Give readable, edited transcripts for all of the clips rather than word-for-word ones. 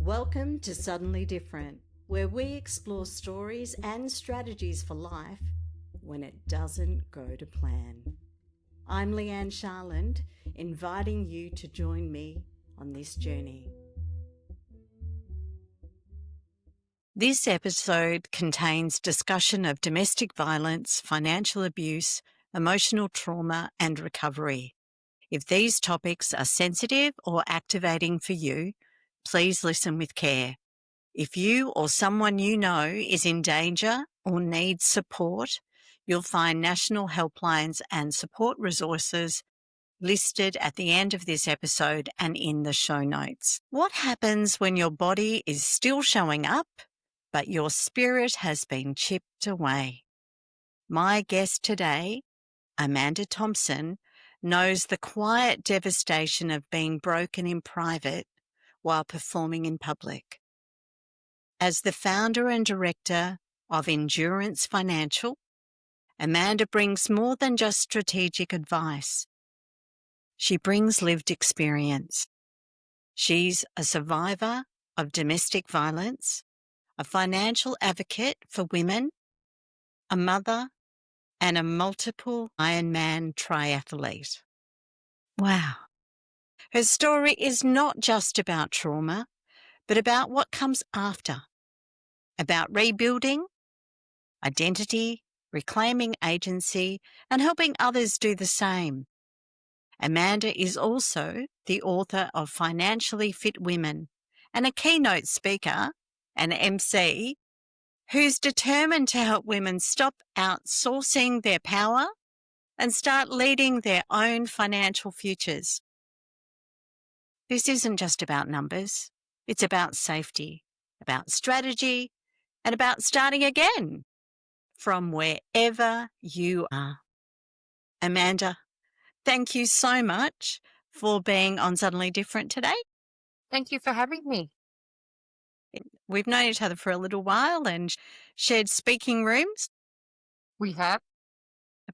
Welcome to Suddenly Different, where we explore stories and strategies for life when it doesn't go to plan. I'm Leigh-Anne Sharland, inviting you to join me on this journey. This episode contains discussion of domestic violence, financial abuse, emotional trauma, and recovery. If these topics are sensitive or activating for you, please listen with care. If you or someone you know is in danger or needs support, you'll find national helplines and support resources listed at the end of this episode and in the show notes. What happens when your body is still showing up, but your spirit has been chipped away? My guest today, Amanda Thompson, knows the quiet devastation of being broken in private while performing in public. As the founder and director of Endurance Financial, Amanda brings more than just strategic advice. She brings lived experience. She's a survivor of domestic violence, a financial advocate for women, a mother, and a multiple Ironman triathlete. Wow. Her story is not just about trauma, but about what comes after, about rebuilding, identity, reclaiming agency, and helping others do the same. Amanda is also the author of Financially Fit Women and a keynote speaker and MC who's determined to help women stop outsourcing their power and start leading their own financial futures. This isn't just about numbers. It's about safety, about strategy, and about starting again from wherever you are. Amanda, thank you so much for being on Suddenly Different today. Thank you for having me. We've known each other for a little while and shared speaking rooms. We have.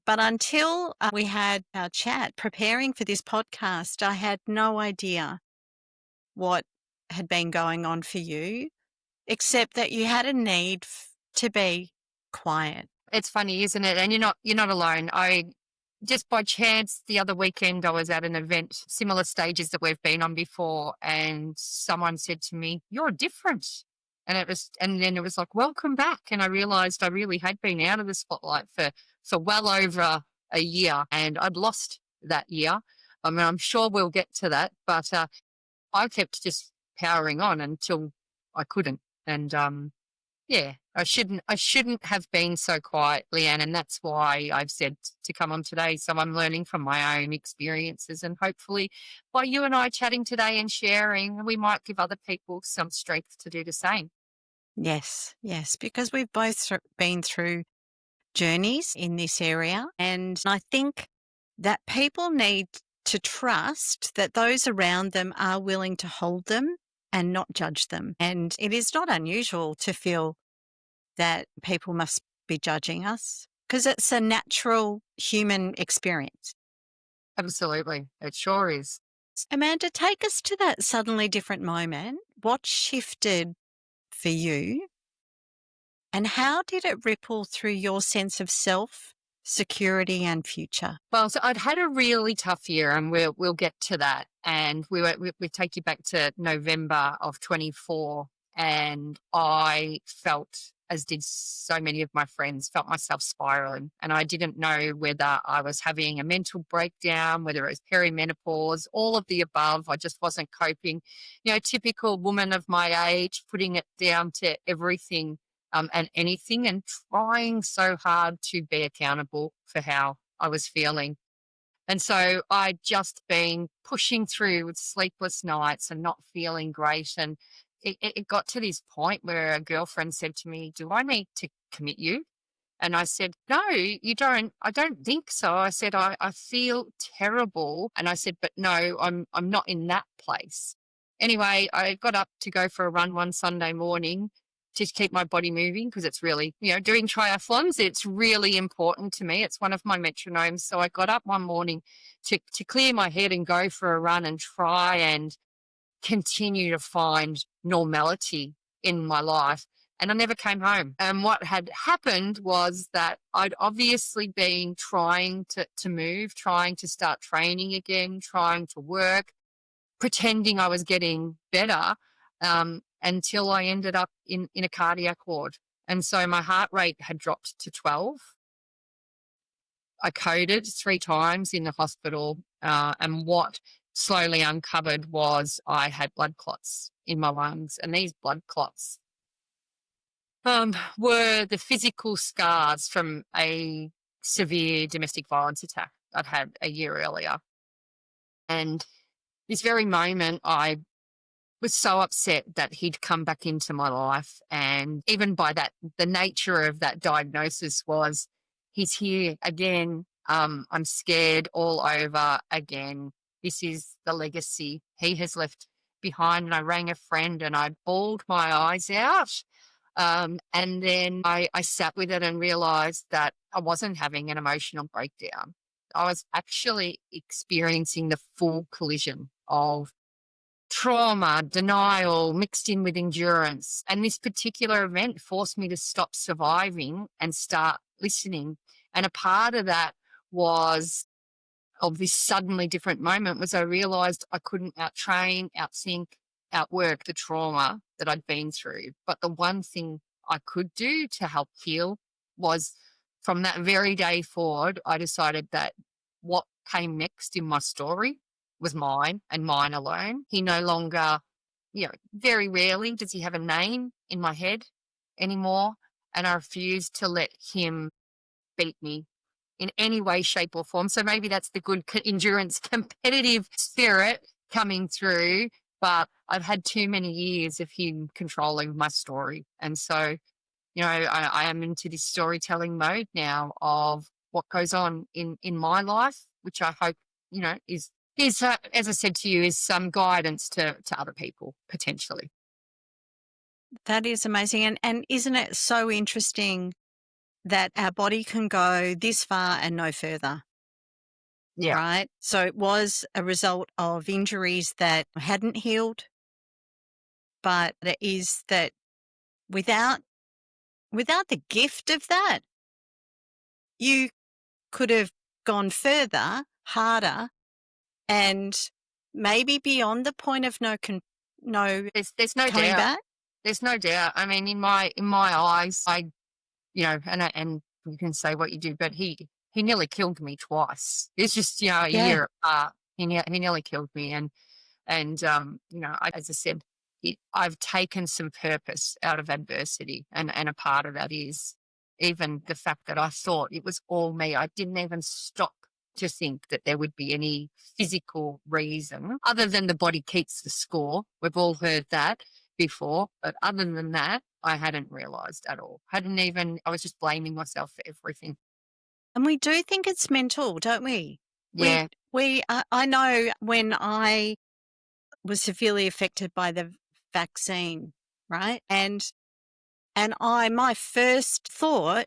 But until we had our chat preparing for this podcast, I had no idea what had been going on for you, except that you had a need to be quiet. It's funny, isn't it? And you're not alone. I just by chance the other weekend I was at an event, similar stages that we've been on before, and someone said to me, "You're different." And then it was like, "Welcome back." And I realized I really had been out of the spotlight for well over a year, and I'd lost that year. I mean, I'm sure we'll get to that, but I kept just powering on until I couldn't. And yeah, I shouldn't have been so quiet, Leigh-Anne, and that's why I've said to come on today. So I'm learning from my own experiences, and hopefully by you and I chatting today and sharing, we might give other people some strength to do the same. Yes, because we've both been through journeys in this area, and I think that people need to trust that those around them are willing to hold them and not judge them. And it is not unusual to feel that people must be judging us because it's a natural human experience. Absolutely. It sure is. Amanda, take us to that suddenly different moment. What shifted for you and how did it ripple through your sense of self, security and future? Well, so I'd had a really tough year, and we'll get to that. And we take you back to November of 24, and I felt, as did so many of my friends, felt myself spiraling. And I didn't know whether I was having a mental breakdown, whether it was perimenopause, all of the above. I just wasn't coping. Typical woman of my age, putting it down to everything and anything, and trying so hard to be accountable for how I was feeling. And so I'd just been pushing through with sleepless nights and not feeling great. And it got to this point where a girlfriend said to me, "Do I need to commit you?" And I said, "No, you don't. I don't think so." I said, I feel terrible. And I said, "But no, I'm not in that place." Anyway, I got up to go for a run one Sunday morning to keep my body moving, because it's really, doing triathlons, it's really important to me. It's one of my metronomes. So I got up one morning to clear my head and go for a run and try and continue to find normality in my life. And I never came home. And what had happened was that I'd obviously been trying to move, trying to start training again, trying to work, pretending I was getting better, until I ended up in a cardiac ward. And so my heart rate had dropped to 12. I coded 3 times in the hospital, and what slowly uncovered was I had blood clots in my lungs, and these blood clots were the physical scars from a severe domestic violence attack I'd had a year earlier. And this very moment, I was so upset that he'd come back into my life. And even by that, the nature of that diagnosis was, he's here again. I'm scared all over again. This is the legacy he has left behind. And I rang a friend and I bawled my eyes out. And then I sat with it and realized that I wasn't having an emotional breakdown. I was actually experiencing the full collision of trauma, denial, mixed in with endurance. And this particular event forced me to stop surviving and start listening. And a part of that was, of this suddenly different moment, was I realized I couldn't out-train, out-think, outwork the trauma that I'd been through. But the one thing I could do to help heal was, from that very day forward, I decided that what came next in my story was mine and mine alone. He no longer, very rarely does he have a name in my head anymore. And I refuse to let him beat me in any way, shape, or form. So maybe that's the good endurance, competitive spirit coming through. But I've had too many years of him controlling my story. And so, I am into this storytelling mode now of what goes on in my life, which I hope, is as I said to you, is some guidance to other people potentially. That is amazing. And isn't it so interesting that our body can go this far and no further? Yeah. Right? So it was a result of injuries that hadn't healed, but it is that without the gift of that, you could have gone further, harder, and maybe beyond the point of no There's no coming doubt. back. There's no doubt. I mean, in my eyes, and you can say what you do, but he nearly killed me twice. It's just, a Yeah. year apart. He nearly killed me. And as I said, I've taken some purpose out of adversity. And a part of that is even the fact that I thought it was all me. I didn't even stop to think that there would be any physical reason other than the body keeps the score. We've all heard that before, but other than that, I hadn't realized at all. I was just blaming myself for everything. And we do think it's mental, don't we? Yeah. I know when I was severely affected by the vaccine, right? And my first thought,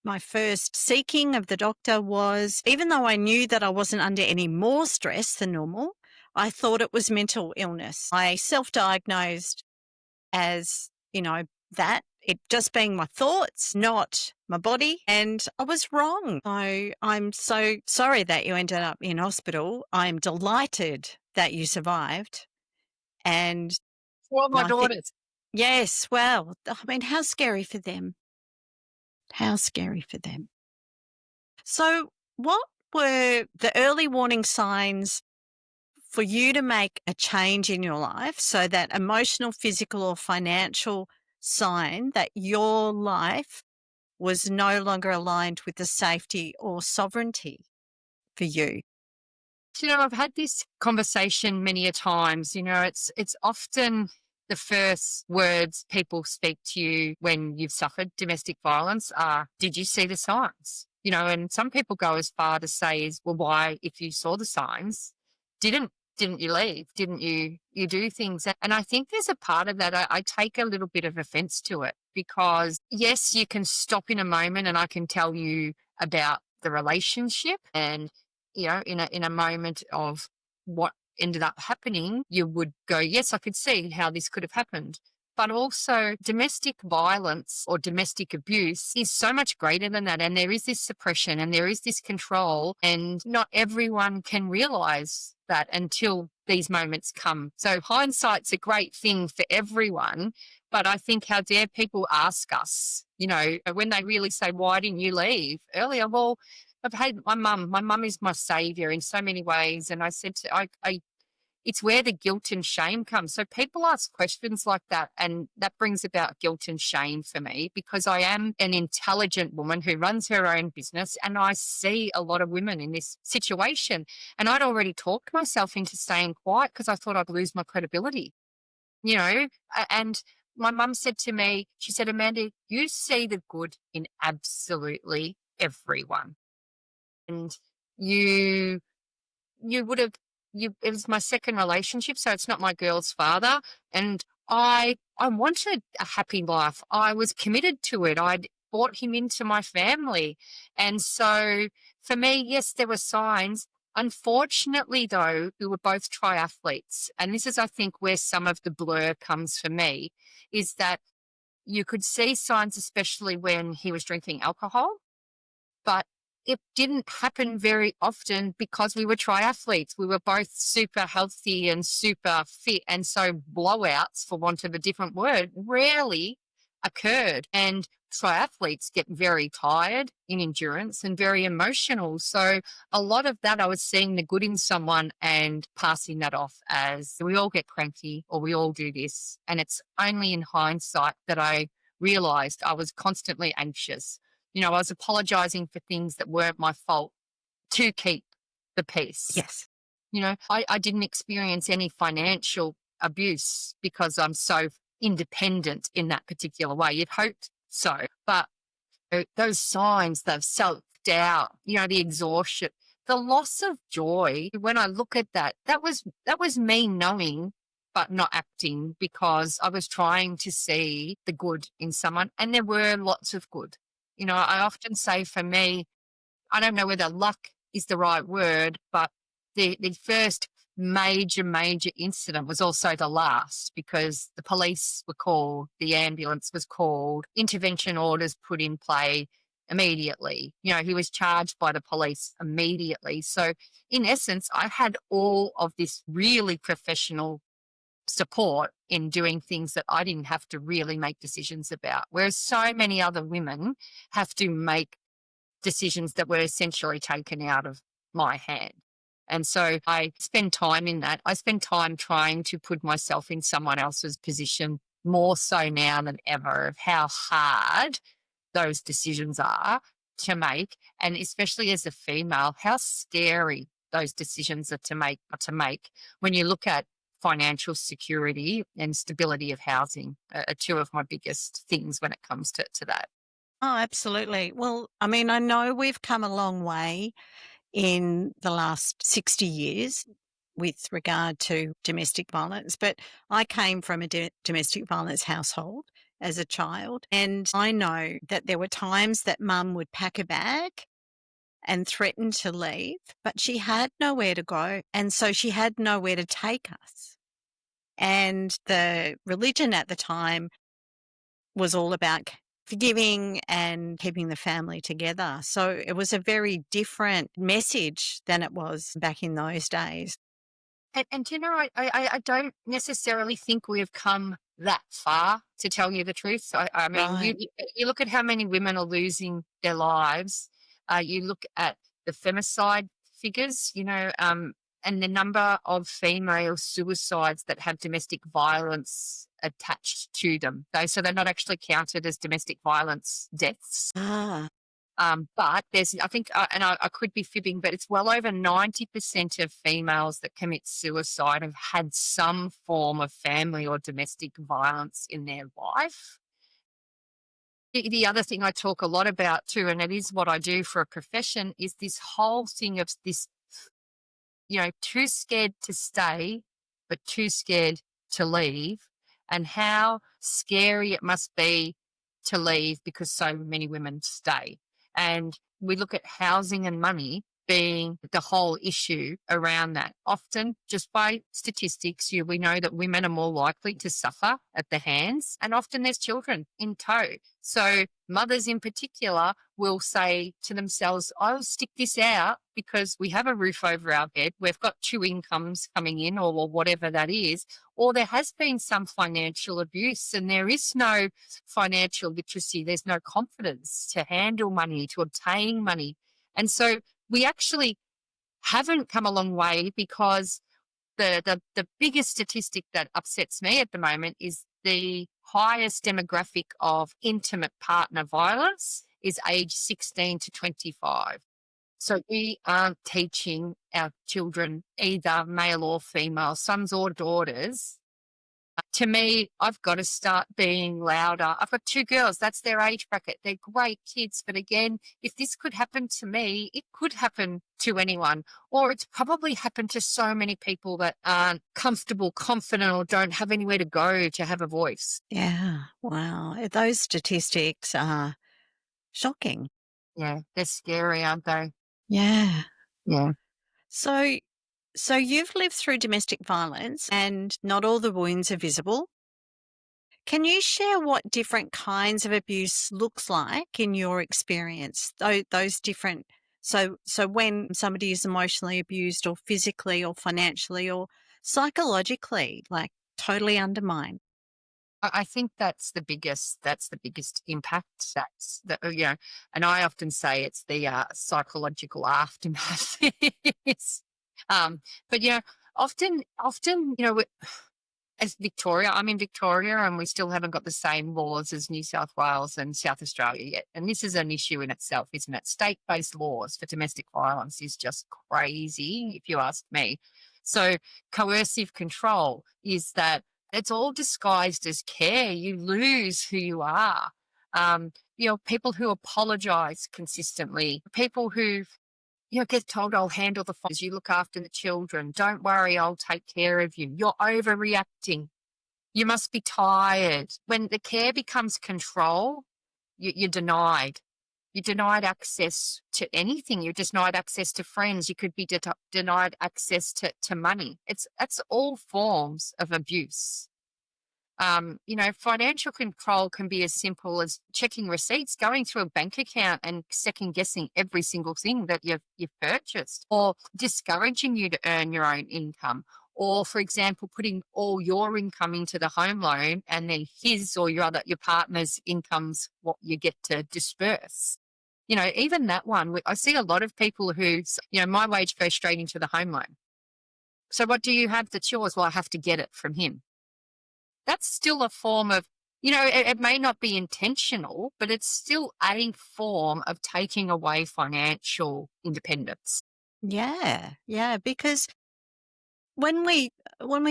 my first seeking of the doctor was, even though I knew that I wasn't under any more stress than normal, I thought it was mental illness. I self-diagnosed as, that it just being my thoughts, not my body. And I was wrong. So I'm so sorry that you ended up in hospital. I'm delighted that you survived. And For my daughters. yes, well, I mean, how scary for them. How scary for them. So what were the early warning signs for you to make a change in your life, so that emotional, physical, or financial sign that your life was no longer aligned with the safety or sovereignty for you? I've had this conversation many a times. It's often the first words people speak to you when you've suffered domestic violence are, did you see the signs? And some people go as far to say is, well, why, if you saw the signs, didn't you leave? Didn't you do things? And I think there's a part of that. I take a little bit of offense to it, because yes, you can stop in a moment and I can tell you about the relationship and, in a moment of what ended up happening, you would go, yes, I could see how this could have happened. But also domestic violence or domestic abuse is so much greater than that. And there is this suppression and there is this control, and not everyone can realize that until these moments come. So hindsight's a great thing for everyone. But I think, how dare people ask us, when they really say, why didn't you leave earlier? Well, I've had my mum. My mum is my savior in so many ways. And I said it's where the guilt and shame comes. So people ask questions like that, and that brings about guilt and shame for me, because I am an intelligent woman who runs her own business, and I see a lot of women in this situation. And I'd already talked myself into staying quiet because I thought I'd lose my credibility, and my mum said to me, she said, Amanda, you see the good in absolutely everyone. And you would have, it was my second relationship, so it's not my girl's father. And I wanted a happy life. I was committed to it. I'd brought him into my family. And so for me, yes, there were signs. Unfortunately, though, we were both triathletes. And this is, I think, where some of the blur comes for me, is that you could see signs, especially when he was drinking alcohol, but it didn't happen very often because we were triathletes. We were both super healthy and super fit. And so blowouts, for want of a different word, rarely occurred. And triathletes get very tired in endurance and very emotional. So a lot of that, I was seeing the good in someone and passing that off as, we all get cranky or we all do this. And it's only in hindsight that I realized I was constantly anxious. I was apologizing for things that weren't my fault to keep the peace. Yes. I didn't experience any financial abuse because I'm so independent in that particular way. You'd hoped so. But those signs, the self-doubt, the exhaustion, the loss of joy, when I look at that, that was me knowing but not acting, because I was trying to see the good in someone, and there were lots of good. I often say, for me, I don't know whether luck is the right word, but the first major incident was also the last, because the police were called, the ambulance was called, intervention orders put in play immediately. He was charged by the police immediately. So in essence, I had all of this really professional support in doing things that I didn't have to really make decisions about, whereas so many other women have to make decisions that were essentially taken out of my hand. And so I spend time in that. I spend time trying to put myself in someone else's position, more so now than ever, of how hard those decisions are to make. And especially as a female, how scary those decisions are to make when you look at financial security and stability of housing are two of my biggest things when it comes to that. Oh, absolutely. Well, I mean, I know we've come a long way in the last 60 years with regard to domestic violence, but I came from a domestic violence household as a child, and I know that there were times that mum would pack a bag and threaten to leave, but she had nowhere to go, and so she had nowhere to take us. And the religion at the time was all about forgiving and keeping the family together. So it was a very different message than it was back in those days. And I don't necessarily think we have come that far, to tell you the truth. So, I mean, Right. you look at how many women are losing their lives. You look at the femicide figures, and the number of female suicides that have domestic violence attached to them. So they're not actually counted as domestic violence deaths. Ah, But there's, I think, and I could be fibbing, but it's well over 90% of females that commit suicide have had some form of family or domestic violence in their life. The other thing I talk a lot about too, and it is what I do for a profession, is this whole thing of this, too scared to stay, but too scared to leave, and how scary it must be to leave because so many women stay. And we look at housing and money. being the whole issue around that. Often, just by statistics, we know that women are more likely to suffer at the hands, and often there's children in tow. So, mothers in particular will say to themselves, I'll stick this out because we have a roof over our head, we've got two incomes coming in, or whatever that is, or there has been some financial abuse and there is no financial literacy, there's no confidence to handle money, to obtain money. And so, we actually haven't come a long way, because the biggest statistic that upsets me at the moment is the highest demographic of intimate partner violence is age 16 to 25. So we aren't teaching our children, either male or female, sons or daughters. To me, I've got to start being louder. I've got two girls, that's their age bracket. They're great kids. But again, if this could happen to me, it could happen to anyone. Or it's probably happened to so many people that aren't comfortable, confident, or don't have anywhere to go to have a voice. Yeah. Wow. Those statistics are shocking. Yeah, they're scary, aren't they? Yeah. Yeah. So, so you've lived through domestic violence and not all the wounds are visible. Can you share what different kinds of abuse looks like in your experience? Those different, so when somebody is emotionally abused or physically or financially or psychologically, like totally undermined. I think that's the biggest impact. That's and I often say it's the psychological aftermath. It's, but often, as Victoria, I'm in Victoria, and we still haven't got the same laws as New South Wales and South Australia yet. And this is an issue in itself, isn't it? State-based laws for domestic violence is just crazy, if you ask me. So coercive control is that it's all disguised as care. You lose who you are. People who apologize consistently, people who get told, I'll handle the phones, you look after the children, don't worry, I'll take care of you. You're overreacting. You must be tired. When the care becomes control, you're denied. You're denied access to anything. You're denied access to friends. You could be denied access to money. That's all forms of abuse. Financial control can be as simple as checking receipts, going through a bank account and second guessing every single thing that you've purchased, or discouraging you to earn your own income. Or, for example, putting all your income into the home loan, and then his or your partner's income's what you get to disperse. Even that one, I see a lot of people who, my wage goes straight into the home loan. So what do you have that's yours? Well, I have to get it from him. That's still a form of, it may not be intentional, but it's still a form of taking away financial independence. Yeah, because when we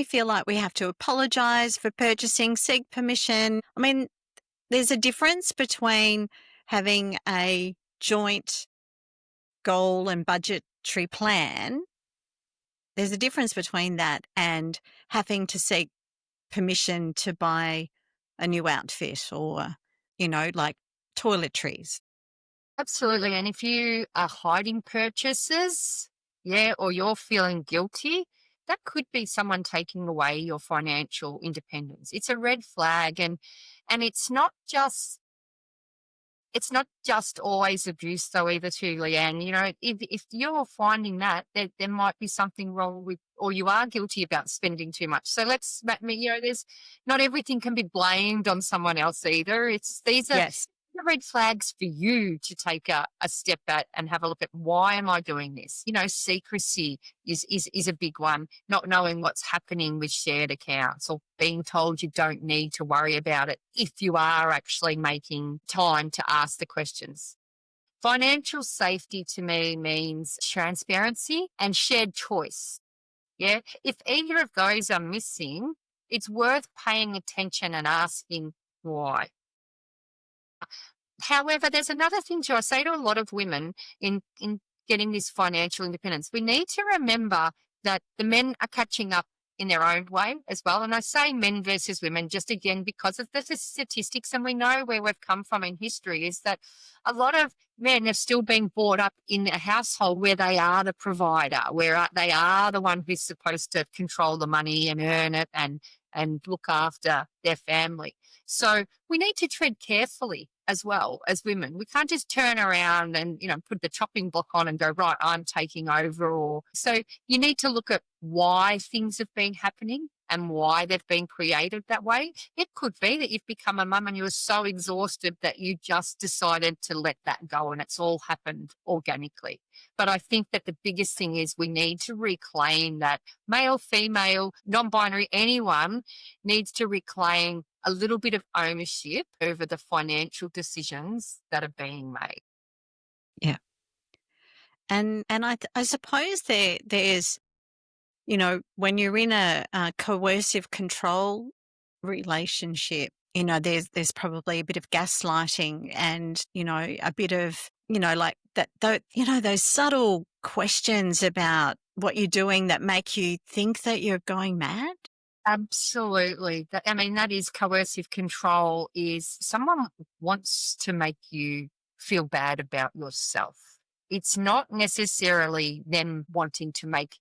feel like we have to apologize for purchasing, seek permission, I mean, there's a difference between having a joint goal and budgetary plan. There's a difference between that and having to seek permission to buy a new outfit or, like toiletries. Absolutely. And if you are hiding purchases, or you're feeling guilty, that could be someone taking away your financial independence. It's a red flag, and it's not just always abuse, though, either, too, Leigh-Anne. If you're finding that there might be something wrong with, or you are guilty about spending too much. So there's not everything can be blamed on someone else either. These are Yes. the red flags for you to take a step back and have a look at, why am I doing this? Secrecy is a big one. Not knowing what's happening with shared accounts, or being told you don't need to worry about it if you are actually making time to ask the questions. Financial safety to me means transparency and shared choice. Yeah. If either of those are missing, it's worth paying attention and asking why. However, there's another thing too. I say to a lot of women in getting this financial independence, we need to remember that the men are catching up in their own way as well. And I say men versus women just again because of the statistics, and we know where we've come from in history, is that a lot of men have still been brought up in a household where they are the provider, where they are the one who's supposed to control the money and earn it and look after their family. So we need to tread carefully as well as women. We can't just turn around and, put the chopping block on and go, right, I'm taking over. Or so you need to look at why things have been happening and why they've been created that way. It could be that you've become a mum and you were so exhausted that you just decided to let that go and it's all happened organically. But I think that the biggest thing is we need to reclaim that male, female, non-binary, anyone needs to reclaim a little bit of ownership over the financial decisions that are being made. Yeah. And I suppose there's, when you're in a coercive control relationship, there's probably a bit of gaslighting and, a bit of, like that, those subtle questions about what you're doing that make you think that you're going mad. Absolutely. That is coercive control, is someone wants to make you feel bad about yourself. It's not necessarily them wanting to make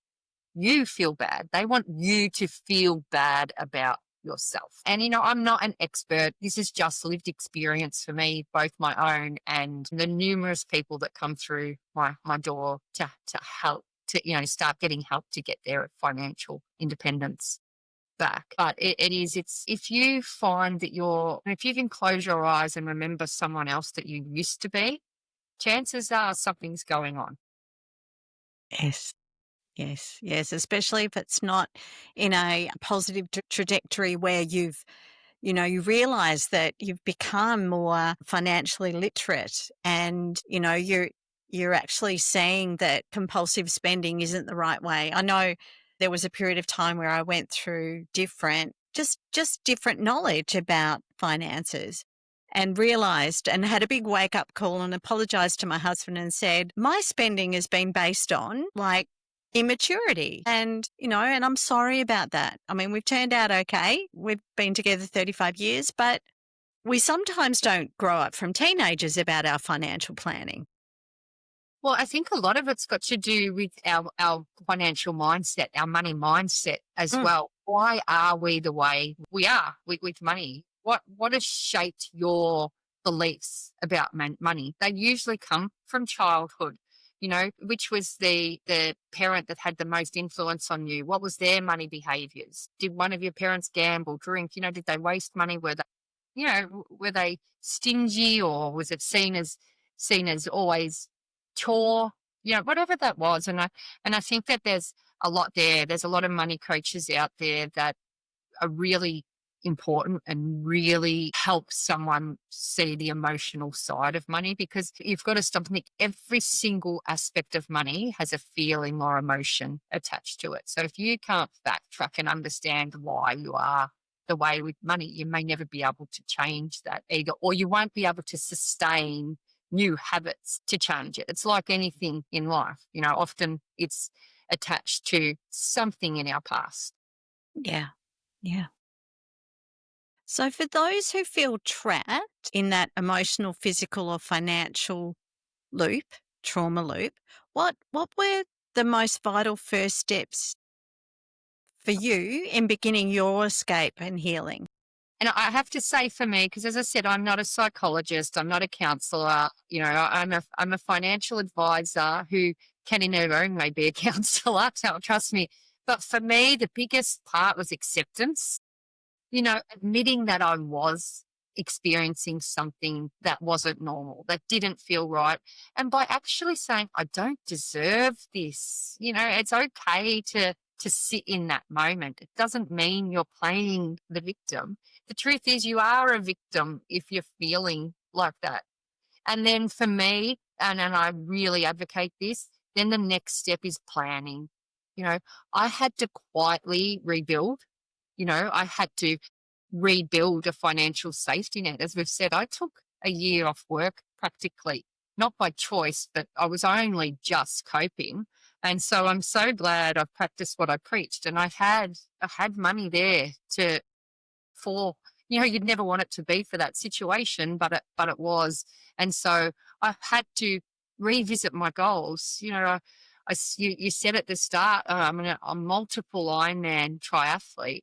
you feel bad. They want you to feel bad about yourself. And, I'm not an expert. This is just lived experience for me, both my own and the numerous people that come through my door to help, to, start getting help to get their financial independence back. But it's if you find that if you can close your eyes and remember someone else that you used to be, chances are something's going on. Yes. Yes, yes, especially if it's not in a positive trajectory where you realize that you've become more financially literate and, you're actually saying that compulsive spending isn't the right way. I know there was a period of time where I went through different knowledge about finances and realized and had a big wake up call and apologized to my husband and said, my spending has been based on immaturity. And, and I'm sorry about that. I mean, we've turned out okay. We've been together 35 years, but we sometimes don't grow up from teenagers about our financial planning. Well, I think a lot of it's got to do with our financial mindset, our money mindset as well. Why are we the way we are with money? What has shaped your beliefs about money? They usually come from childhood. Which was the parent that had the most influence on you? What was their money behaviors? Did one of your parents gamble, drink? Did they waste money? Were they stingy, or was it seen as always chore? Whatever that was. And I think that there's a lot there. There's a lot of money coaches out there that are really important and really help someone see the emotional side of money, because you've got to stop and think every single aspect of money has a feeling or emotion attached to it. So if you can't backtrack and understand why you are the way with money, you may never be able to change that either, or you won't be able to sustain new habits to change it. It's like anything in life, often it's attached to something in our past. Yeah. Yeah. So for those who feel trapped in that emotional, physical or financial trauma loop, what were the most vital first steps for you in beginning your escape and healing? And I have to say, for me, because as I said, I'm not a psychologist, I'm not a counsellor, I'm a financial advisor who can in her own way be a counsellor, so trust me. But for me, the biggest part was acceptance. Admitting that I was experiencing something that wasn't normal, that didn't feel right. And by actually saying, I don't deserve this, it's okay to sit in that moment. It doesn't mean you're playing the victim. The truth is you are a victim if you're feeling like that. And then for me, and I really advocate this, then the next step is planning. I had to quietly rebuild. I had to rebuild a financial safety net. As we've said, I took a year off work practically, not by choice, but I was only just coping. And so I'm so glad I've practiced what I preached, and I had money there to for you'd never want it to be for that situation, but it was. And so I had to revisit my goals. You said at the start, I'm a multiple Ironman triathlete.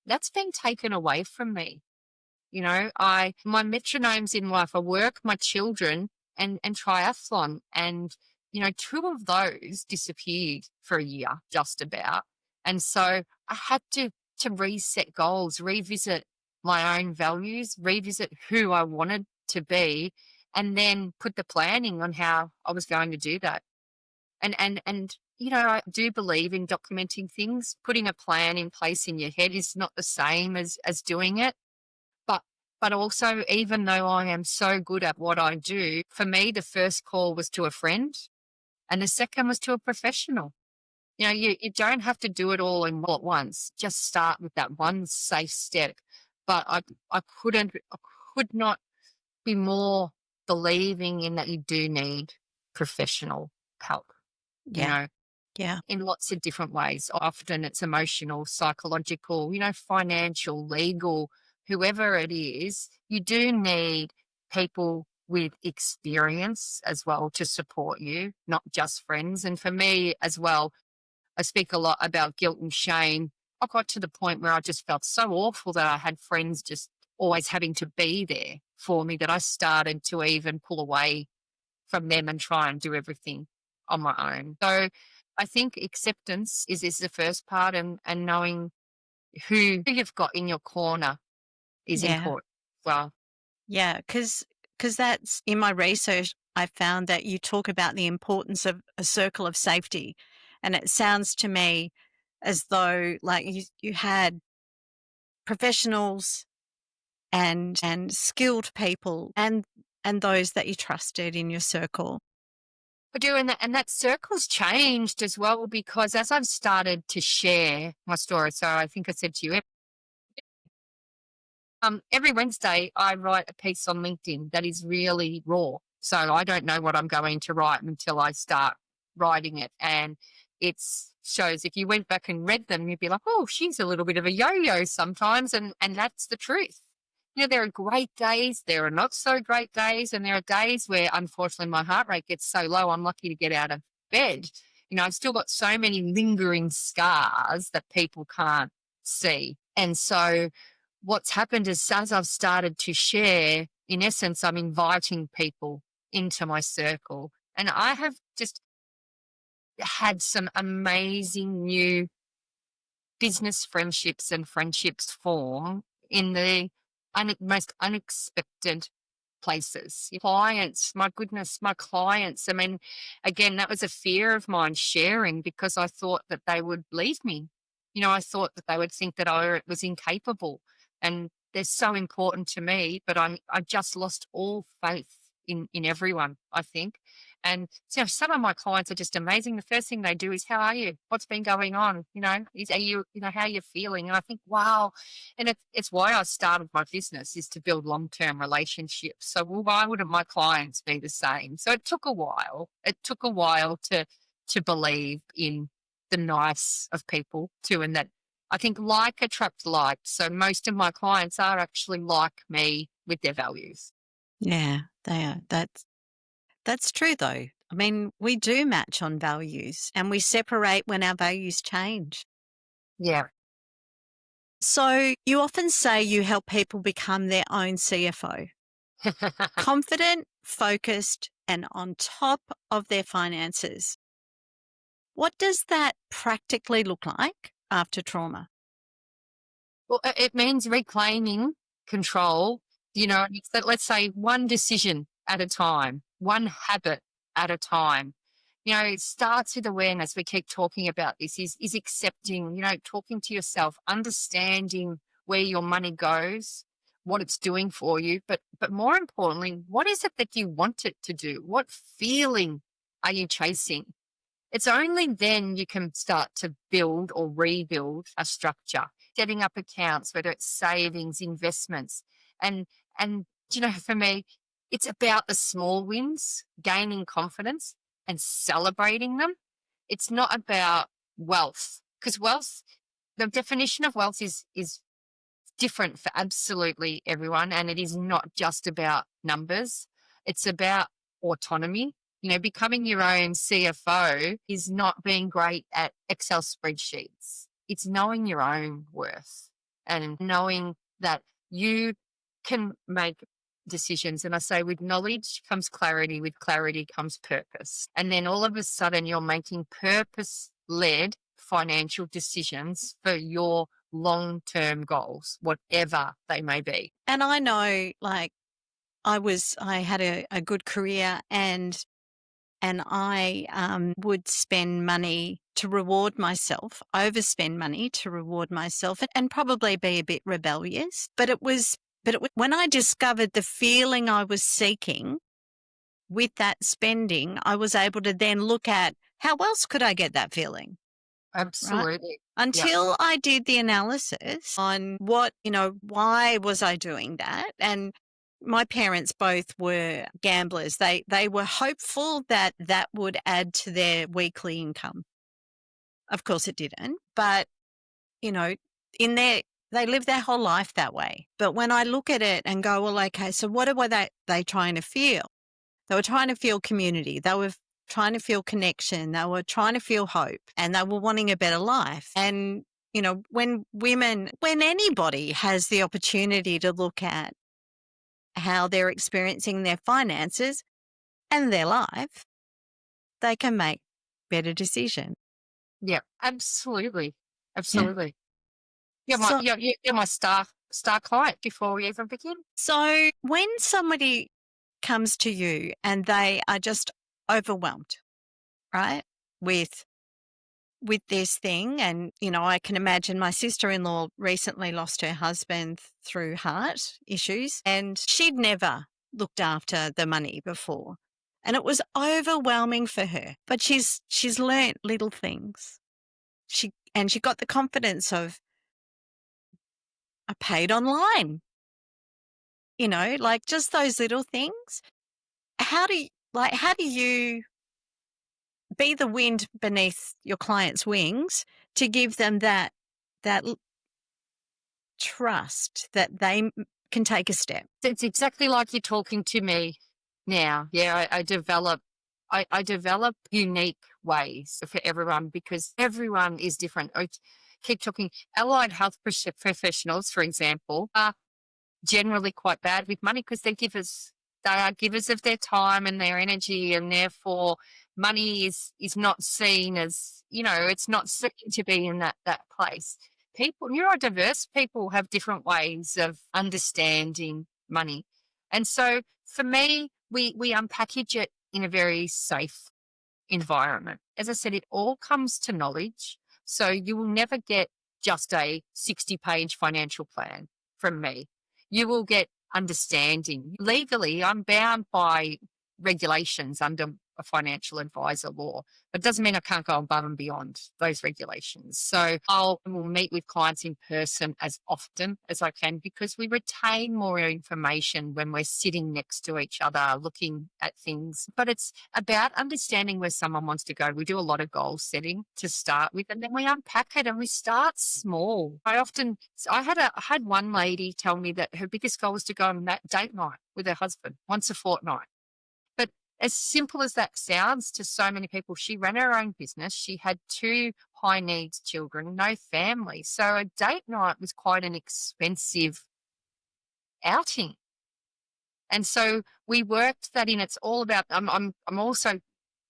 That's been taken away from me. I my metronomes in life, I work, my children, and triathlon. And, two of those disappeared for a year, just about. And so I had to reset goals, revisit my own values, revisit who I wanted to be, and then put the planning on how I was going to do that. And I do believe in documenting things. Putting a plan in place in your head is not the same as doing it. But but also, even though I am so good at what I do, for me, the first call was to a friend, and the second was to a professional. You don't have to do it all at once. Just start with that one safe step. But I could not be more believing in that you do need professional help, you Yeah. know, Yeah. in lots of different ways. Often it's emotional, psychological, financial, legal, whoever it is. You do need people with experience as well to support you, not just friends. And for me as well, I speak a lot about guilt and shame. I got to the point where I just felt so awful that I had friends just always having to be there for me, that I started to even pull away from them and try and do everything on my own. So I think acceptance is the first part, and knowing who you've got in your corner is Yeah. important. Well, Yeah. Because that's in my research, I found that you talk about the importance of a circle of safety. And it sounds to me as though like you had professionals and skilled people and those that you trusted in your circle. I do, and that circle's changed as well, because as I've started to share my story, so I think I said to you, every Wednesday I write a piece on LinkedIn that is really raw. So I don't know what I'm going to write until I start writing it. And it shows, if you went back and read them, you'd be like, oh, she's a little bit of a yo-yo sometimes. And that's the truth. There are great days, there are not so great days, and there are days where unfortunately my heart rate gets so low, I'm lucky to get out of bed. I've still got so many lingering scars that people can't see. And so what's happened is, as I've started to share, in essence, I'm inviting people into my circle. And I have just had some amazing new business friendships and friendships form in the most unexpected places. Clients, my goodness, my clients. I mean, again, that was a fear of mine, sharing, because I thought that they would leave me. I thought that they would think that I was incapable, and they're so important to me. But I just lost all faith in everyone, I think. And so some of my clients are just amazing. The first thing they do is, "How are you? What's been going on? Are you, how are you feeling?" And I think, wow. And it's why I started my business, is to build long-term relationships. So why wouldn't my clients be the same? So it took a while. It took a while to believe in the nice of people too, and that I think like attracts like. So most of my clients are actually like me with their values. Yeah, they are. That's true though. I mean, we do match on values and we separate when our values change. Yeah. So you often say you help people become their own CFO, confident, focused, and on top of their finances. What does that practically look like after trauma? Well, it means reclaiming control. It's that, let's say, one decision at a time, one habit at a time. It starts with awareness. We keep talking about this, is accepting, talking to yourself, understanding where your money goes, what it's doing for you, but more importantly, what is it that you want it to do? What feeling are you chasing? It's only then you can start to build or rebuild a structure, setting up accounts, whether it's savings, investments. And for me, it's about the small wins, gaining confidence and celebrating them. It's not about wealth, because wealth, the definition of wealth is different for absolutely everyone. And it is not just about numbers. It's about autonomy. Becoming your own CFO is not being great at Excel spreadsheets. It's knowing your own worth and knowing that you can make decisions. And I say, with knowledge comes clarity, with clarity comes purpose. And then all of a sudden you're making purpose-led financial decisions for your long-term goals, whatever they may be. And I know, like, I had a good career, and I would spend money to reward myself, overspend money to reward myself, and probably be a bit rebellious. But it was when I discovered the feeling I was seeking with that spending, I was able to then look at how else could I get that feeling, right? Absolutely. Yep. Until I did the analysis on why was I doing that? And my parents both were gamblers. They were hopeful that that would add to their weekly income. Of course it didn't, but they lived their whole life that way. But when I look at it and go, well, okay, so what were they trying to feel? They were trying to feel community. They were trying to feel connection. They were trying to feel hope, and they were wanting a better life. And, when anybody has the opportunity to look at how they're experiencing their finances and their life, they can make better decisions. Yeah, absolutely. Yeah. Absolutely. So, You're my star client before we even begin. so when somebody comes to you and they are just overwhelmed, right, with this thing, and I can imagine my sister-in-law recently lost her husband through heart issues, and she'd never looked after the money before, and it was overwhelming for her. But she's learnt little things. She got the confidence of, I paid online, like just those little things. How do you be the wind beneath your client's wings to give them that trust that they can take a step? It's exactly like you're talking to me now. Yeah, I develop unique ways for everyone, because everyone is different. I keep talking allied health professionals, for example, are generally quite bad with money because they are givers of their time and their energy, and therefore money is not seen as, it's not seen to be in that place. Neurodiverse people have different ways of understanding money. And so for me, we unpackage it in a very safe environment. As I said, it all comes to knowledge. So you will never get just a 60-page financial plan from me. You will get understanding. Legally, I'm bound by regulations under a financial advisor law, but it doesn't mean I can't go above and beyond those regulations. So will meet with clients in person as often as I can, because we retain more information when we're sitting next to each other looking at things. But it's about understanding where someone wants to go. We do a lot of goal setting to start with, and then we unpack it and we start small. I had one lady tell me that her biggest goal was to go on that date night with her husband once a fortnight. But as simple as that sounds to so many people, she ran her own business. She had 2 high needs children, no family. So a date night was quite an expensive outing. And so we worked that in. It's all about, I'm also,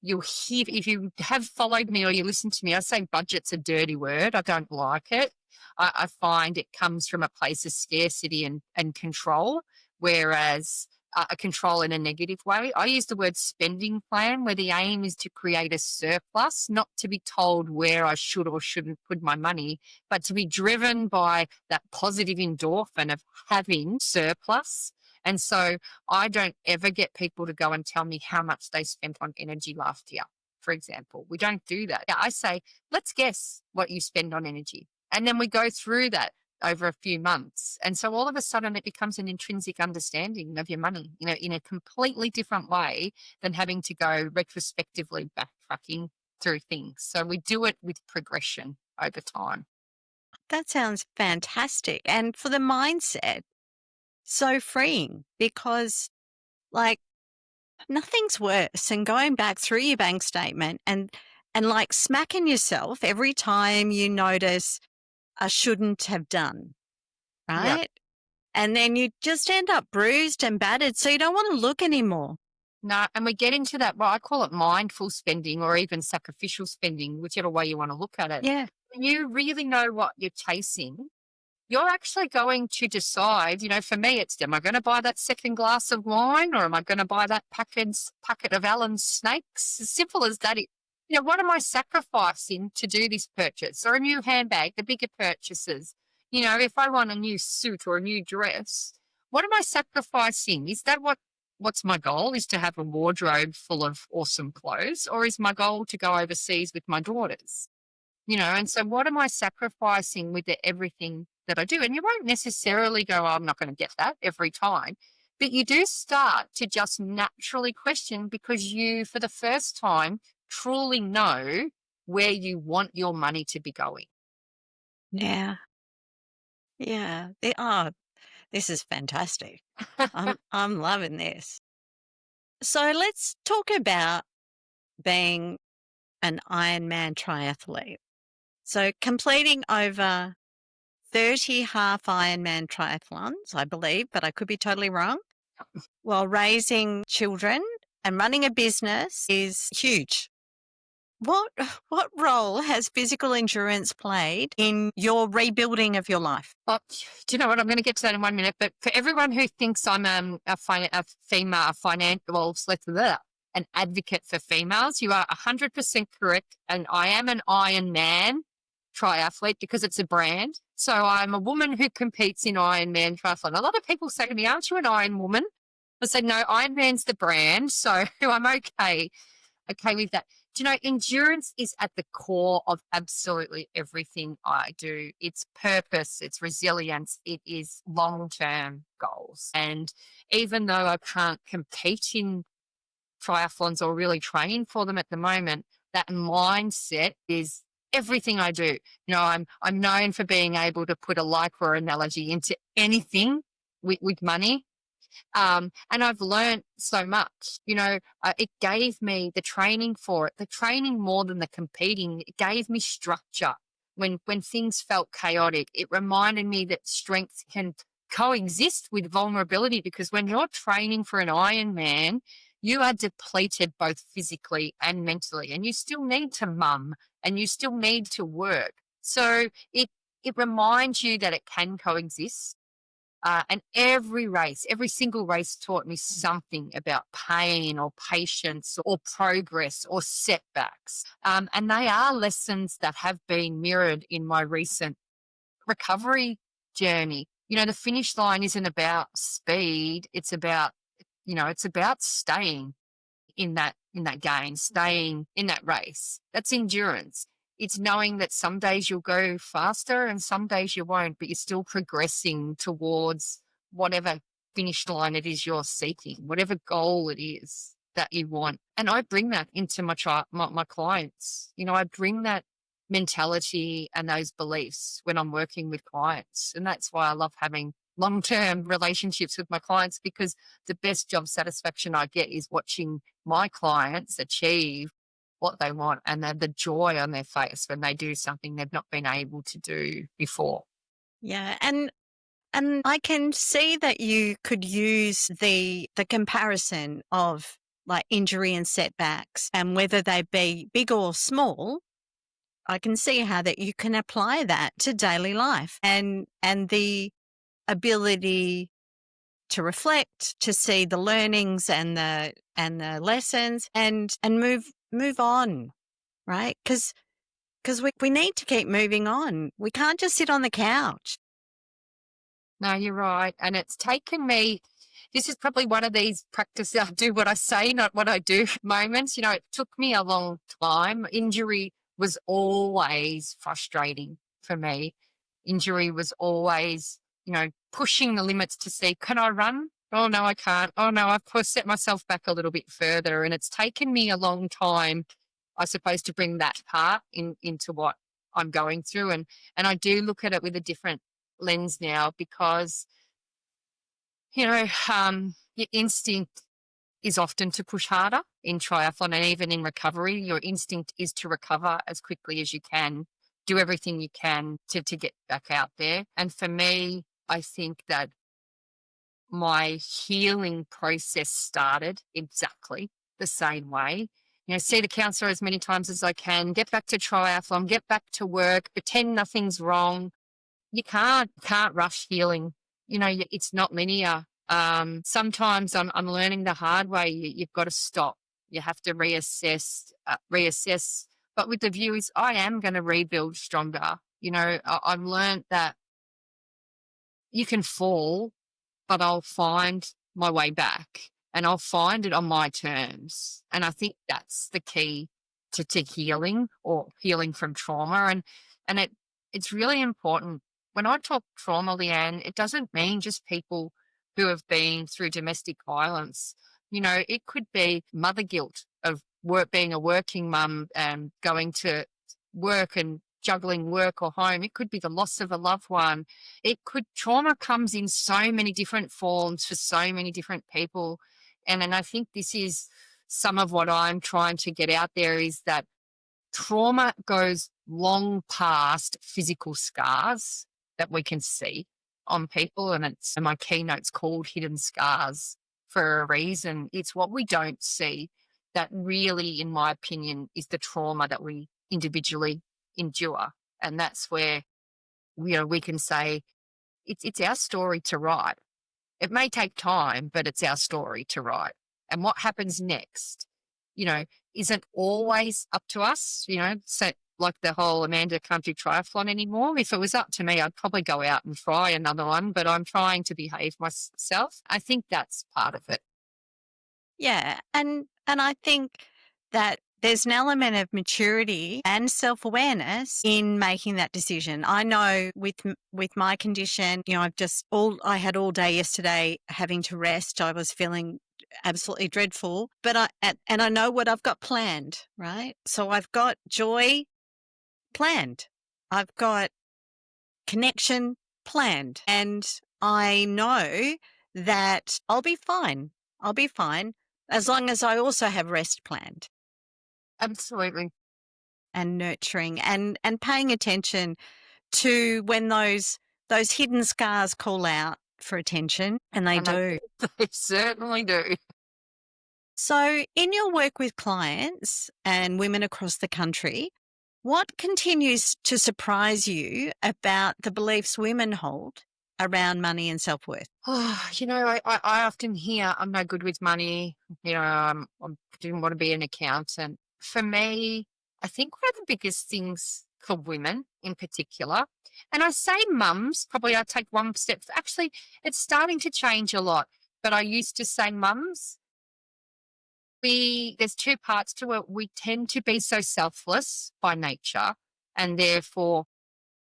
you'll hear, if you have followed me or you listen to me, I say budget's a dirty word. I don't like it. I find it comes from a place of scarcity and control, whereas a control in a negative way. I use the word spending plan, where the aim is to create a surplus, not to be told where I should or shouldn't put my money, but to be driven by that positive endorphin of having surplus. And so I don't ever get people to go and tell me how much they spent on energy last year, for example. We don't do that. I say, let's guess what you spend on energy. And then we go through that over a few months. And so all of a sudden it becomes an intrinsic understanding of your money, in a completely different way than having to go retrospectively backtracking through things. So we do it with progression over time. That sounds fantastic. And for the mindset, so freeing because, like, nothing's worse than going back through your bank statement and like smacking yourself every time you notice a shouldn't have done, Yeah. right? And then you just end up bruised and battered, so you don't want to look anymore. No, and we get into that, well, I call it mindful spending or even sacrificial spending, whichever way you want to look at it. Yeah. When you really know what you're chasing, you're actually going to decide, for me, it's, am I going to buy that second glass of wine or am I going to buy that packet of Allen's snakes? As simple as that. What am I sacrificing to do this purchase or a new handbag, the bigger purchases? If I want a new suit or a new dress, what am I sacrificing? Is that what's my goal, is to have a wardrobe full of awesome clothes, or is my goal to go overseas with my daughters? And so what am I sacrificing with everything that I do? And you won't necessarily go, oh, I'm not going to get that every time. But you do start to just naturally question because you, for the first time, truly know where you want your money to be going. Yeah. Yeah. This is fantastic. I'm loving this. So let's talk about being an Ironman triathlete. So completing over 30 half Ironman triathlons, I believe, but I could be totally wrong, while raising children and running a business is huge. What role has physical endurance played in your rebuilding of your life? Oh, do you know what? I'm going to get to that in 1 minute. But for everyone who thinks I'm a female, an advocate for females, you are 100% correct. And I am an Ironman triathlete because it's a brand. So I'm a woman who competes in Ironman triathlon. A lot of people say to me, aren't you an Iron woman? I said, no, Ironman's the brand. So I'm okay with that. Do you know, endurance is at the core of absolutely everything I do. It's purpose, it's resilience, it is long-term goals. And even though I can't compete in triathlons or really train for them at the moment, that mindset is everything I do. I'm known for being able to put a lycra analogy into anything with money. And I've learned so much, it gave me the training for it, the training more than the competing. It gave me structure when things felt chaotic. It reminded me that strength can coexist with vulnerability, because when you're training for an Ironman, you are depleted both physically and mentally, and you still need to mum and you still need to work. So it reminds you that it can coexist. And every single race taught me something about pain or patience or progress or setbacks. And they are lessons that have been mirrored in my recent recovery journey. The finish line isn't about speed. It's about, staying in that game, staying in that race. That's endurance. It's knowing that some days you'll go faster and some days you won't, but you're still progressing towards whatever finish line it is you're seeking, whatever goal it is that you want. And I bring that into my clients. I bring that mentality and those beliefs when I'm working with clients. And that's why I love having long-term relationships with my clients, because the best job satisfaction I get is watching my clients achieve what they want and the joy on their face when they do something they've not been able to do before. Yeah, and I can see that you could use the comparison of like injury and setbacks, and whether they be big or small. I can see how that you can apply that to daily life and the ability to reflect, to see the learnings and the lessons and move on, right? Because we need to keep moving on. We can't just sit on the couch. No, you're right. And it's taken me, this is probably one of these practice I do what I say, not what I do moments. It took me a long time. Injury was always frustrating for me. Injury was always, pushing the limits to see, can I run? Oh, no, I can't. Oh, no, I've set myself back a little bit further. And it's taken me a long time I suppose, to bring that part into what I'm going through. And I do look at it with a different lens now because, your instinct is often to push harder in triathlon and even in recovery. Your instinct is to recover as quickly as you can, do everything you can to get back out there. And for me, I think that my healing process started exactly the same way. See the counsellor as many times as I can, get back to triathlon, get back to work, pretend nothing's wrong. You can't rush healing. It's not linear. Sometimes I'm learning the hard way. You've got to stop. You have to reassess. But with the view is I am going to rebuild stronger. I've learned that you can fall, but I'll find my way back and I'll find it on my terms. And I think that's the key to healing or healing from trauma. And it's really important. When I talk trauma, Leigh-Anne, it doesn't mean just people who have been through domestic violence. It could be mother guilt of being a working mum and going to work and juggling work or home. It could be the loss of a loved one. Trauma comes in so many different forms for so many different people. And I think this is some of what I'm trying to get out there is that trauma goes long past physical scars that we can see on people. And my keynote's called Hidden Scars for a reason. It's what we don't see that really, in my opinion, is the trauma that we individually endure. And that's where, we can say it's our story to write. It may take time, but it's our story to write. And what happens next, isn't always up to us, so like the whole Amanda can't do triathlon anymore. If it was up to me, I'd probably go out and try another one, but I'm trying to behave myself. I think that's part of it. Yeah. And I think that there's an element of maturity and self-awareness in making that decision. I know with my condition, I had all day yesterday having to rest. I was feeling absolutely dreadful, but I know what I've got planned, right? So I've got joy planned. I've got connection planned, and I know that I'll be fine. I'll be fine as long as I also have rest planned. Absolutely. And nurturing and paying attention to when those hidden scars call out for attention, and they do. They certainly do. So in your work with clients and women across the country, what continues to surprise you about the beliefs women hold around money and self-worth? I often hear I'm no good with money. I didn't want to be an accountant. For me, I think one of the biggest things for women in particular, and I say mums, probably I take one step. Actually, it's starting to change a lot, but I used to say mums. There's two parts to it. We tend to be so selfless by nature, and therefore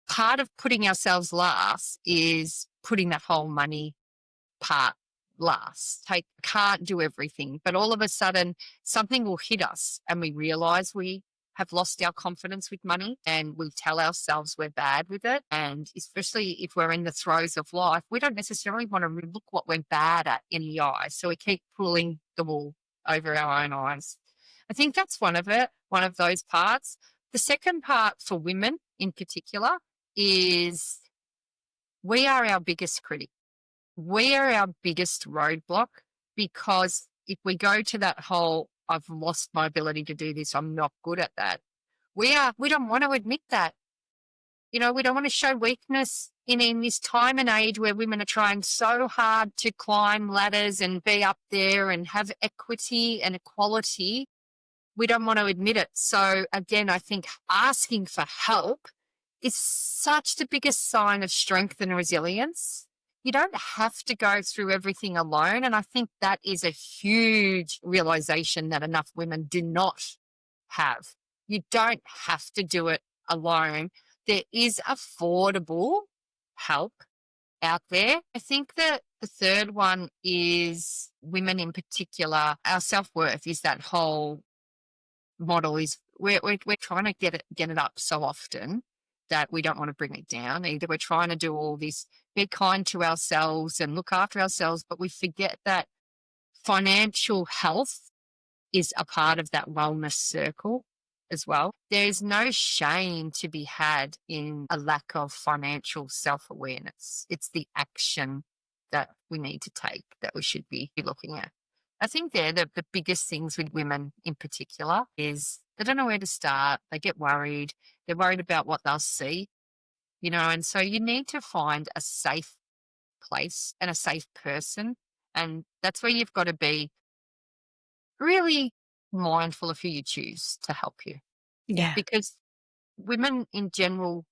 part of putting ourselves last is putting that whole money part last. Can't do everything, but all of a sudden something will hit us and we realize we have lost our confidence with money, and we tell ourselves we're bad with it. And especially if we're in the throes of life, we don't necessarily want to look what we're bad at in the eye. So we keep pulling the wool over our own eyes. I think that's one of those parts. The second part for women in particular is we are our biggest critic. We are our biggest roadblock, because if we go to that whole, I've lost my ability to do this, I'm not good at that. We don't want to admit that. We don't want to show weakness in this time and age where women are trying so hard to climb ladders and be up there and have equity and equality. We don't want to admit it. So again, I think asking for help is such the biggest sign of strength and resilience. You don't have to go through everything alone. And I think that is a huge realization that enough women do not have. You don't have to do it alone. There is affordable help out there. I think that the third one is women in particular. Our self-worth is that whole model is we're trying to get it up so often that we don't want to bring it down. Either we're trying to do all this, be kind to ourselves and look after ourselves, but we forget that financial health is a part of that wellness circle as well. There's no shame to be had in a lack of financial self-awareness. It's the action that we need to take that we should be looking at. I think they're the biggest things with women in particular is they don't know where to start. They get worried. They're worried about what they'll see, and so you need to find a safe place and a safe person. And that's where you've got to be really mindful of who you choose to help you, Yeah. because women in general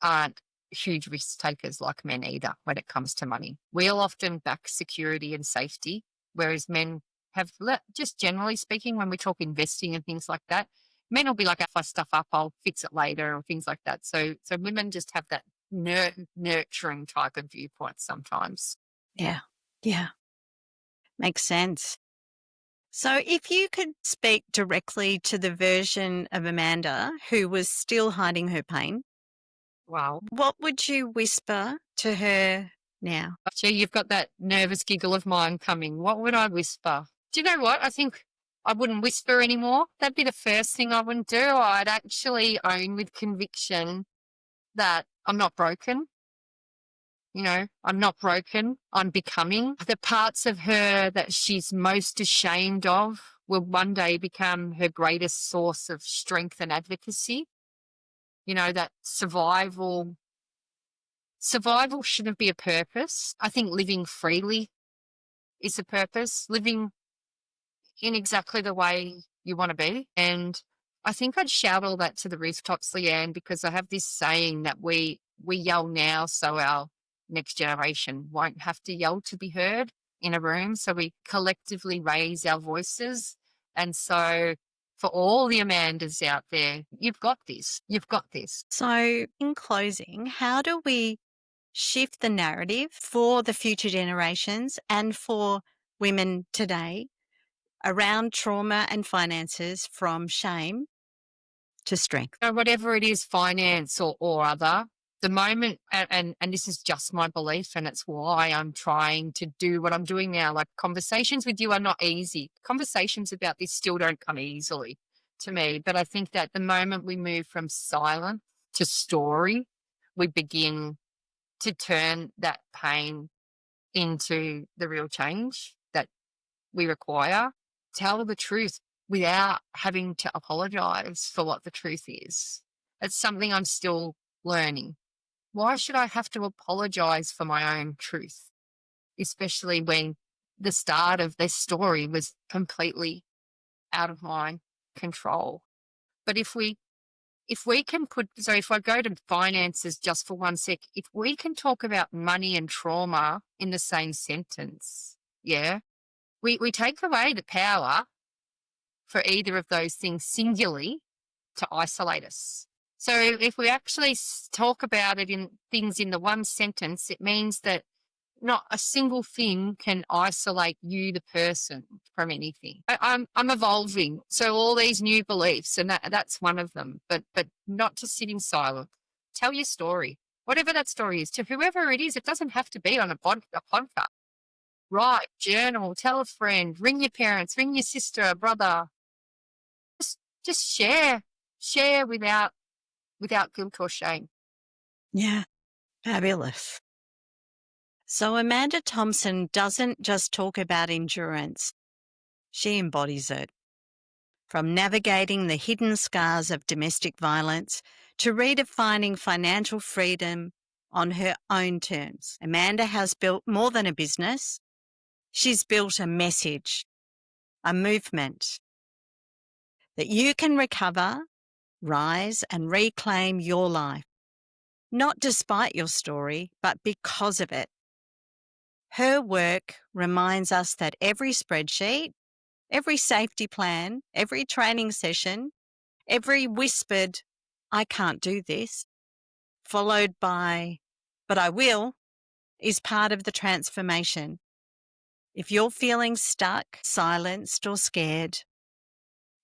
aren't huge risk takers like men either when it comes to money. We'll often back security and safety, whereas men have, just generally speaking, when we talk investing and things like that, men will be like, if I stuff up, I'll fix it later or things like that. So women just have that nurturing type of viewpoint sometimes. Yeah. Yeah. Makes sense. So, if you could speak directly to the version of Amanda who was still hiding her pain, Wow. what would you whisper to her now? Gee, you've got that nervous giggle of mine coming. What would I whisper? Do you know what? I think I wouldn't whisper anymore. That'd be the first thing I wouldn't do. I'd actually own with conviction that I'm not broken. I'm not broken. I'm becoming. The parts of her that she's most ashamed of will one day become her greatest source of strength and advocacy. That survival shouldn't be a purpose. I think living freely is a purpose, living in exactly the way you want to be. And I think I'd shout all that to the rooftops, Leigh-Anne, because I have this saying that we yell now so our next generation won't have to yell to be heard in a room. So we collectively raise our voices. And so for all the Amandas out there, you've got this. You've got this. So, in closing, how do we shift the narrative for the future generations and for women today around trauma and finances from shame to strength? Whatever it is, finance or other, the moment, and this is just my belief, and it's why I'm trying to do what I'm doing now. Like, conversations with you are not easy. Conversations about this still don't come easily to me. But I think that the moment we move from silence to story, we begin to turn that pain into the real change that we require. Tell the truth without having to apologize for what the truth is. It's something I'm still learning. Why should I have to apologize for my own truth? Especially when the start of this story was completely out of my control. But if I go to finances just for one sec, if we can talk about money and trauma in the same sentence, yeah, we take away the power for either of those things singularly to isolate us. So if we actually talk about it in things in the one sentence, it means that not a single thing can isolate you, the person, from anything. I'm evolving, so all these new beliefs, and that's one of them. But not to sit in silence. Tell your story, whatever that story is, to whoever it is. It doesn't have to be on a podcast. Write, journal, tell a friend, ring your parents, ring your sister, or brother. Just share without guilt or shame. Yeah, fabulous. So, Amanda Thompson doesn't just talk about endurance, she embodies it. From navigating the hidden scars of domestic violence to redefining financial freedom on her own terms, Amanda has built more than a business. She's built a message, a movement that you can recover, rise, and reclaim your life, not despite your story, but because of it. Her work reminds us that every spreadsheet, every safety plan, every training session, every whispered, I can't do this, followed by, but I will, is part of the transformation. If you're feeling stuck, silenced, or scared,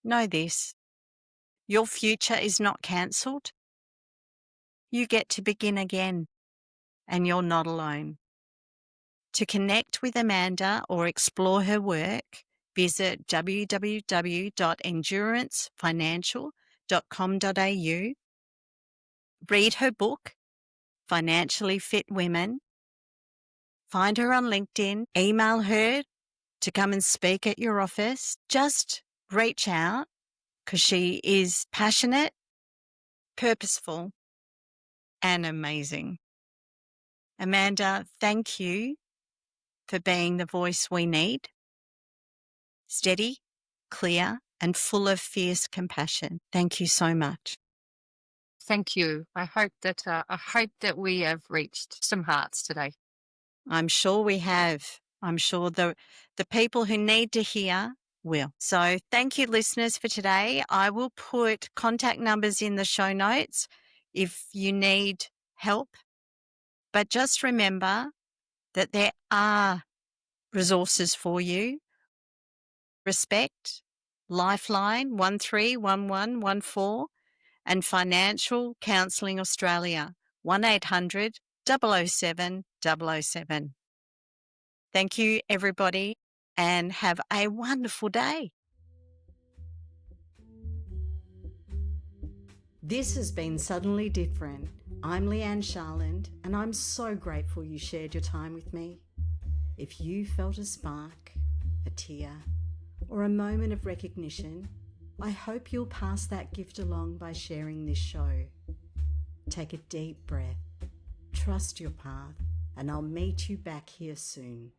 know this: your future is not cancelled. You get to begin again, and you're not alone. To connect with Amanda or explore her work, visit www.endurancefinancial.com.au. Read her book, Financially Fit Women. Find her on LinkedIn. Email her to come and speak at your office. Just reach out, because she is passionate, purposeful, and amazing. Amanda, thank you for being the voice we need. Steady, clear, and full of fierce compassion. Thank you so much. Thank you. I hope that we have reached some hearts today. I'm sure we have. I'm sure the people who need to hear will. So thank you, listeners, for today. I will put contact numbers in the show notes if you need help. But just remember that there are resources for you. Respect, Lifeline 131114, and Financial Counselling Australia 1800 007 007. Thank you, everybody, and have a wonderful day. This has been Suddenly Different. I'm Leigh-Anne Sharland, and I'm so grateful you shared your time with me. If you felt a spark, a tear, or a moment of recognition, I hope you'll pass that gift along by sharing this show. Take a deep breath, trust your path, and I'll meet you back here soon.